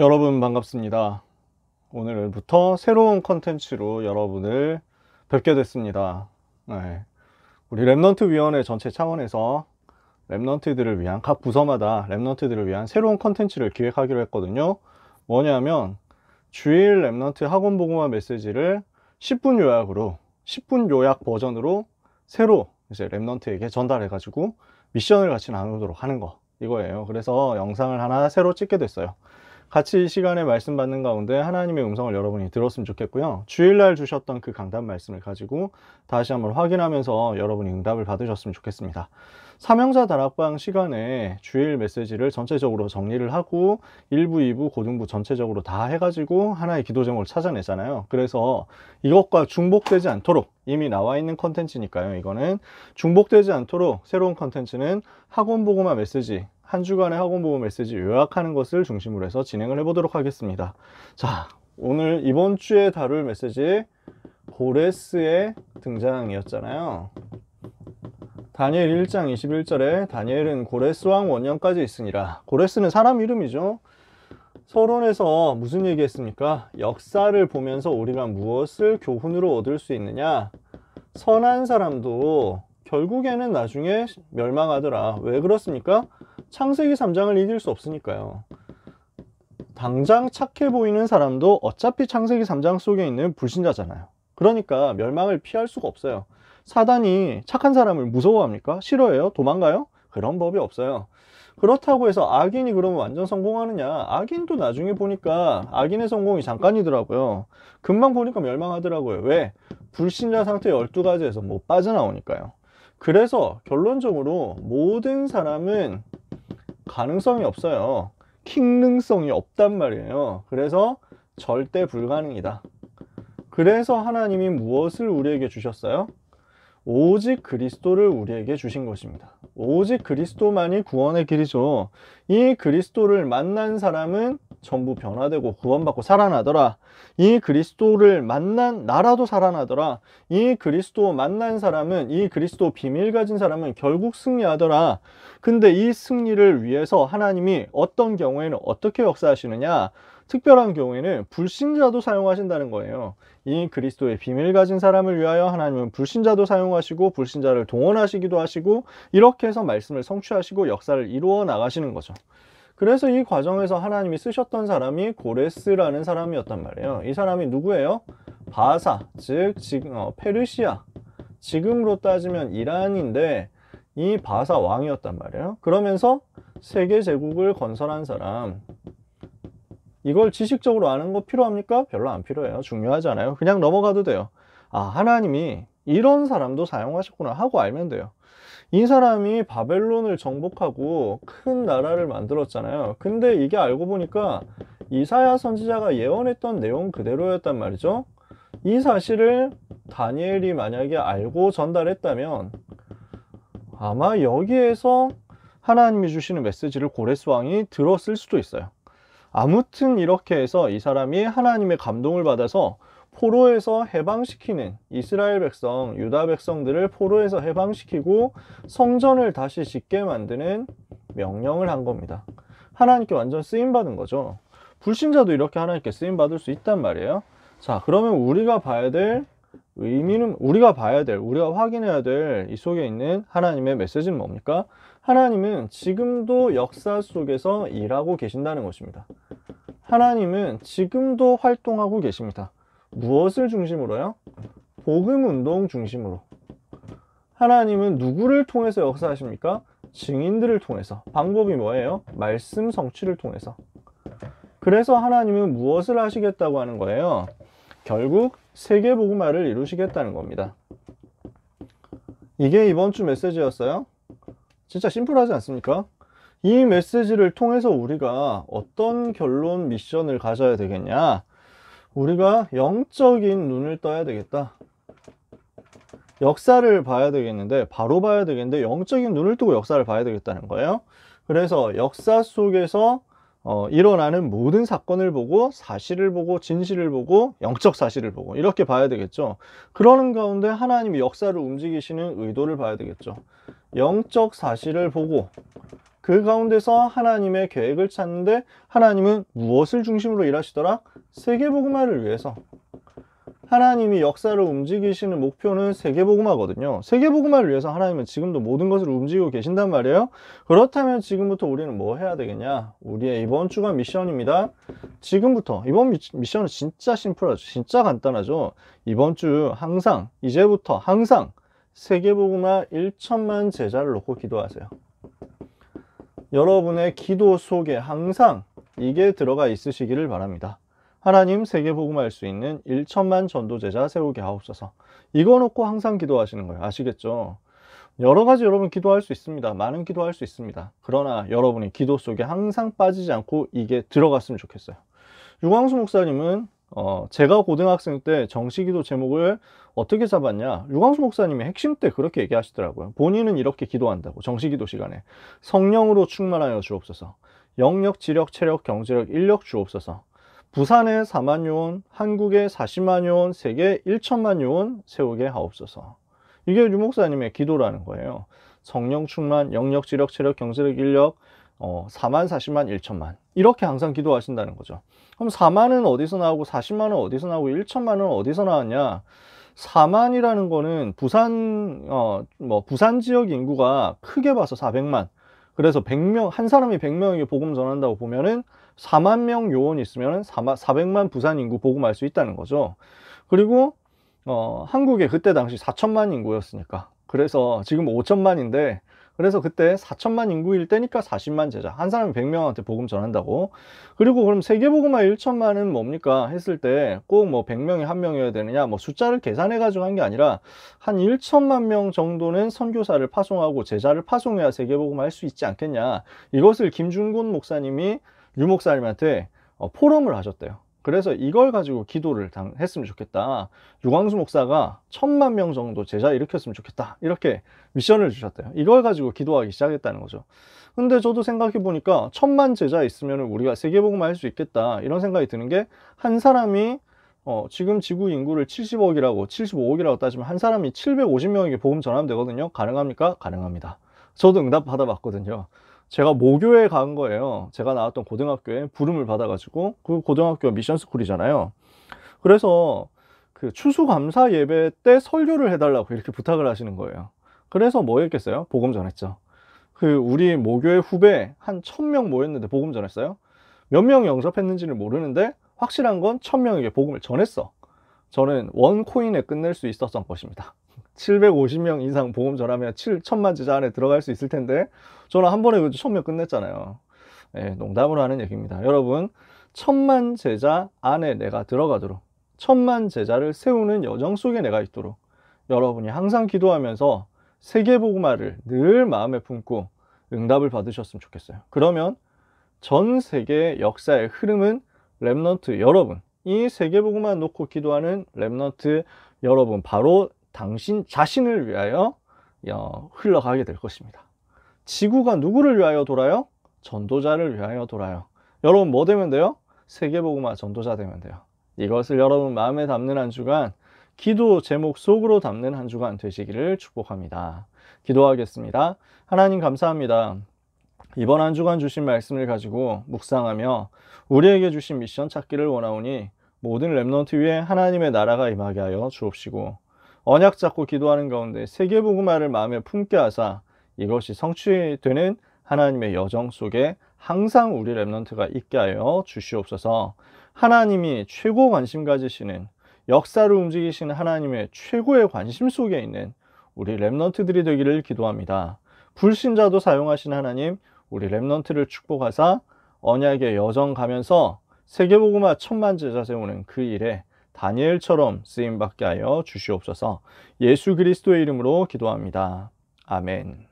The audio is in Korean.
여러분 반갑습니다. 오늘부터 새로운 컨텐츠로 여러분을 뵙게 됐습니다. 네. 우리 랩넌트 위원회 전체 차원에서 랩넌트들을 위한 각 부서마다 랩넌트들을 위한 새로운 컨텐츠를 기획하기로 했거든요. 뭐냐면 주일 랩넌트 학원 복음화 메시지를 10분 요약으로 10분 요약 버전으로 새로 이제 랩넌트에게 전달해 가지고 미션을 같이 나누도록 하는 거 이거예요. 그래서 영상을 하나 새로 찍게 됐어요. 같이 이 시간에 말씀 받는 가운데 하나님의 음성을 여러분이 들었으면 좋겠고요. 주일날 주셨던 그 강단 말씀을 가지고 다시 한번 확인하면서 여러분이 응답을 받으셨으면 좋겠습니다. 사명자 다락방 시간에 주일 메시지를 전체적으로 정리를 하고 1부, 2부, 고등부 전체적으로 다 해가지고 하나의 기도 제목을 찾아내잖아요. 그래서 이것과 중복되지 않도록 이미 나와 있는 컨텐츠니까요. 이거는 중복되지 않도록 새로운 컨텐츠는 학원 복음화 메시지 한 주간의 학원 복음 메시지 요약하는 것을 중심으로 해서 진행을 해보도록 하겠습니다. 자, 오늘 이번 주에 다룰 메시지 고레스의 등장이었잖아요. 다니엘 1장 21절에 다니엘은 고레스 왕 원년까지 있으니라. 고레스는 사람 이름이죠. 서론에서 무슨 얘기했습니까? 역사를 보면서 우리가 무엇을 교훈으로 얻을 수 있느냐? 선한 사람도 결국에는 나중에 멸망하더라. 왜 그렇습니까? 창세기 3장을 이길 수 없으니까요. 당장 착해 보이는 사람도 어차피 창세기 3장 속에 있는 불신자잖아요. 그러니까 멸망을 피할 수가 없어요. 사단이 착한 사람을 무서워합니까? 싫어해요? 도망가요? 그런 법이 없어요. 그렇다고 해서 악인이 그러면 완전 성공하느냐? 악인도 나중에 보니까 악인의 성공이 잠깐이더라고요. 금방 보니까 멸망하더라고요. 왜? 불신자 상태 12가지에서 못 빠져나오니까요. 그래서 결론적으로 모든 사람은 가능성이 없어요. 킹능성이 없단 말이에요. 그래서 절대 불가능이다. 그래서 하나님이 무엇을 우리에게 주셨어요? 오직 그리스도를 우리에게 주신 것입니다. 오직 그리스도만이 구원의 길이죠. 이 그리스도를 만난 사람은 전부 변화되고 구원받고 살아나더라. 이 그리스도를 만난 나라도 살아나더라. 이 그리스도 만난 사람은, 이 그리스도 비밀 가진 사람은 결국 승리하더라. 근데 이 승리를 위해서 하나님이 어떤 경우에는 어떻게 역사하시느냐? 특별한 경우에는 불신자도 사용하신다는 거예요. 이 그리스도의 비밀 가진 사람을 위하여 하나님은 불신자도 사용하시고 불신자를 동원하시기도 하시고 이렇게 해서 말씀을 성취하시고 역사를 이루어 나가시는 거죠. 그래서 이 과정에서 하나님이 쓰셨던 사람이 고레스라는 사람이었단 말이에요. 이 사람이 누구예요? 바사, 즉 페르시아, 지금으로 따지면 이란인데 이 바사 왕이었단 말이에요. 그러면서 세계 제국을 건설한 사람. 이걸 지식적으로 아는 거 필요합니까? 별로 안 필요해요. 중요하지 않아요. 그냥 넘어가도 돼요. 아, 하나님이 이런 사람도 사용하셨구나 하고 알면 돼요. 이 사람이 바벨론을 정복하고 큰 나라를 만들었잖아요. 근데 이게 알고 보니까 이사야 선지자가 예언했던 내용 그대로였단 말이죠. 이 사실을 다니엘이 만약에 알고 전달했다면 아마 여기에서 하나님이 주시는 메시지를 고레스 왕이 들었을 수도 있어요. 아무튼 이렇게 해서 이 사람이 하나님의 감동을 받아서 포로에서 해방시키는 이스라엘 백성, 유다 백성들을 포로에서 해방시키고 성전을 다시 짓게 만드는 명령을 한 겁니다. 하나님께 완전 쓰임받은 거죠. 불신자도 이렇게 하나님께 쓰임받을 수 있단 말이에요. 자, 그러면 우리가 봐야 될 의미는, 우리가 확인해야 될 이 속에 있는 하나님의 메시지는 뭡니까? 하나님은 지금도 역사 속에서 일하고 계신다는 것입니다. 하나님은 지금도 활동하고 계십니다. 무엇을 중심으로요? 복음 운동 중심으로. 하나님은 누구를 통해서 역사하십니까? 증인들을 통해서. 방법이 뭐예요? 말씀 성취를 통해서. 그래서 하나님은 무엇을 하시겠다고 하는 거예요? 결국 세계 복음화를 이루시겠다는 겁니다. 이게 이번 주 메시지였어요. 진짜 심플하지 않습니까? 이 메시지를 통해서 우리가 어떤 결론 미션을 가져야 되겠냐? 우리가 영적인 눈을 떠야 되겠다. 역사를 봐야 되겠는데, 바로 봐야 되겠는데 영적인 눈을 뜨고 역사를 봐야 되겠다는 거예요. 그래서 역사 속에서 일어나는 모든 사건을 보고 사실을 보고 진실을 보고 영적 사실을 보고 이렇게 봐야 되겠죠. 그러는 가운데 하나님이 역사를 움직이시는 의도를 봐야 되겠죠. 영적 사실을 보고 그 가운데서 하나님의 계획을 찾는데 하나님은 무엇을 중심으로 일하시더라? 세계복음화를 위해서. 하나님이 역사를 움직이시는 목표는 세계복음화거든요. 세계복음화를 위해서 하나님은 지금도 모든 것을 움직이고 계신단 말이에요. 그렇다면 지금부터 우리는 뭐 해야 되겠냐? 우리의 이번 주간 미션입니다. 지금부터 이번 미션은 진짜 심플하죠. 진짜 간단하죠. 이번 주 항상, 이제부터 항상 세계복음화 1천만 제자를 놓고 기도하세요. 여러분의 기도 속에 항상 이게 들어가 있으시기를 바랍니다. 하나님, 세계복음화할 수 있는 1천만 전도제자 세우게 하옵소서. 이거 놓고 항상 기도하시는 거예요. 아시겠죠? 여러 가지 여러분 기도할 수 있습니다. 많은 기도할 수 있습니다. 그러나 여러분이 기도 속에 항상 빠지지 않고 이게 들어갔으면 좋겠어요. 유광수 목사님은 제가 고등학생 때 정시기도 제목을 어떻게 잡았냐? 유광수 목사님이 핵심 때 그렇게 얘기하시더라고요. 본인은 이렇게 기도한다고. 정시기도 시간에 성령으로 충만하여 주옵소서. 영력, 지력, 체력, 경제력, 인력 주옵소서. 부산에 4만 요원, 한국에 40만 요원, 세계 1천만 요원 세우게 하옵소서. 이게 유 목사님의 기도라는 거예요. 성령 충만, 영력, 지력, 체력, 경제력, 인력 4만, 40만, 1천만 이렇게 항상 기도하신다는 거죠. 그럼 4만은 어디서 나오고 40만은 어디서 나오고 1천만은 어디서 나왔냐? 4만이라는 거는 부산 지역 인구가 크게 봐서 400만. 그래서 100명, 한 사람이 100명에게 복음 전한다고 보면은 4만 명 요원이 있으면 400만 부산 인구 복음할 수 있다는 거죠. 그리고 한국에 그때 당시 4천만 인구였으니까, 그래서 지금 5천만인데, 그래서 그때 4천만 인구일 때니까 40만 제자, 한 사람이 100명한테 복음 전한다고. 그리고 그럼 세계복음화 1천만은 뭡니까 했을 때 꼭 뭐 100명이 한 명이어야 되느냐, 뭐 숫자를 계산해 가지고 한 게 아니라 한 1천만 명 정도는 선교사를 파송하고 제자를 파송해야 세계복음화 할 수 있지 않겠냐. 이것을 김준곤 목사님이 유 목사님한테 포럼을 하셨대요. 그래서 이걸 가지고 기도를 했으면 좋겠다. 유광수 목사가 1000만 명 정도 제자 일으켰으면 좋겠다. 이렇게 미션을 주셨대요. 이걸 가지고 기도하기 시작했다는 거죠. 근데 저도 생각해 보니까 1000만 제자 있으면 우리가 세계복음화 할 수 있겠다. 이런 생각이 드는 게, 한 사람이 지금 지구 인구를 70억이라고 75억이라고 따지면 한 사람이 750명에게 복음 전하면 되거든요. 가능합니까? 가능합니다. 저도 응답 받아봤거든요. 제가 모교에 간 거예요. 제가 나왔던 고등학교에 부름을 받아가지고, 그 고등학교가 미션스쿨이잖아요. 그래서 그 추수감사 예배 때 설교를 해달라고 이렇게 부탁을 하시는 거예요. 그래서 뭐 했겠어요? 복음 전했죠. 우리 모교의 후배 한 1000명 모였는데 복음 전했어요. 몇 명이 영접했는지는 모르는데 확실한 건 1000명에게 복음을 전했어. 저는 원 코인에 끝낼 수 있었던 것입니다. 750명 이상 복음 전하면 7천만 제자 안에 들어갈 수 있을 텐데, 저는 한 번에 1000명 끝냈잖아요. 네, 농담으로 하는 얘기입니다. 여러분, 1000만 제자 안에 내가 들어가도록, 1000만 제자를 세우는 여정 속에 내가 있도록 여러분이 항상 기도하면서 세계복음화를 늘 마음에 품고 응답을 받으셨으면 좋겠어요. 그러면 전 세계 역사의 흐름은 렘넌트 여러분, 이 세계복음화 놓고 기도하는 렘넌트 여러분, 바로 당신 자신을 위하여 흘러가게 될 것입니다. 지구가 누구를 위하여 돌아요? 전도자를 위하여 돌아요. 여러분 뭐 되면 돼요? 세계복음화 전도자 되면 돼요. 이것을 여러분 마음에 담는 한 주간, 기도 제목 속으로 담는 한 주간 되시기를 축복합니다. 기도하겠습니다. 하나님 감사합니다. 이번 한 주간 주신 말씀을 가지고 묵상하며 우리에게 주신 미션 찾기를 원하오니, 모든 렘넌트 위에 하나님의 나라가 임하게 하여 주옵시고, 언약 잡고 기도하는 가운데 세계복음화를 마음에 품게 하사 이것이 성취되는 하나님의 여정 속에 항상 우리 렘넌트가 있게 하여 주시옵소서. 하나님이 최고 관심 가지시는, 역사를 움직이시는 하나님의 최고의 관심 속에 있는 우리 렘넌트들이 되기를 기도합니다. 불신자도 사용하신 하나님, 우리 렘넌트를 축복하사 언약의 여정 가면서 세계복음화 1000만 제자 세우는 그 일에 다니엘처럼 쓰임받게 하여 주시옵소서. 예수 그리스도의 이름으로 기도합니다. 아멘.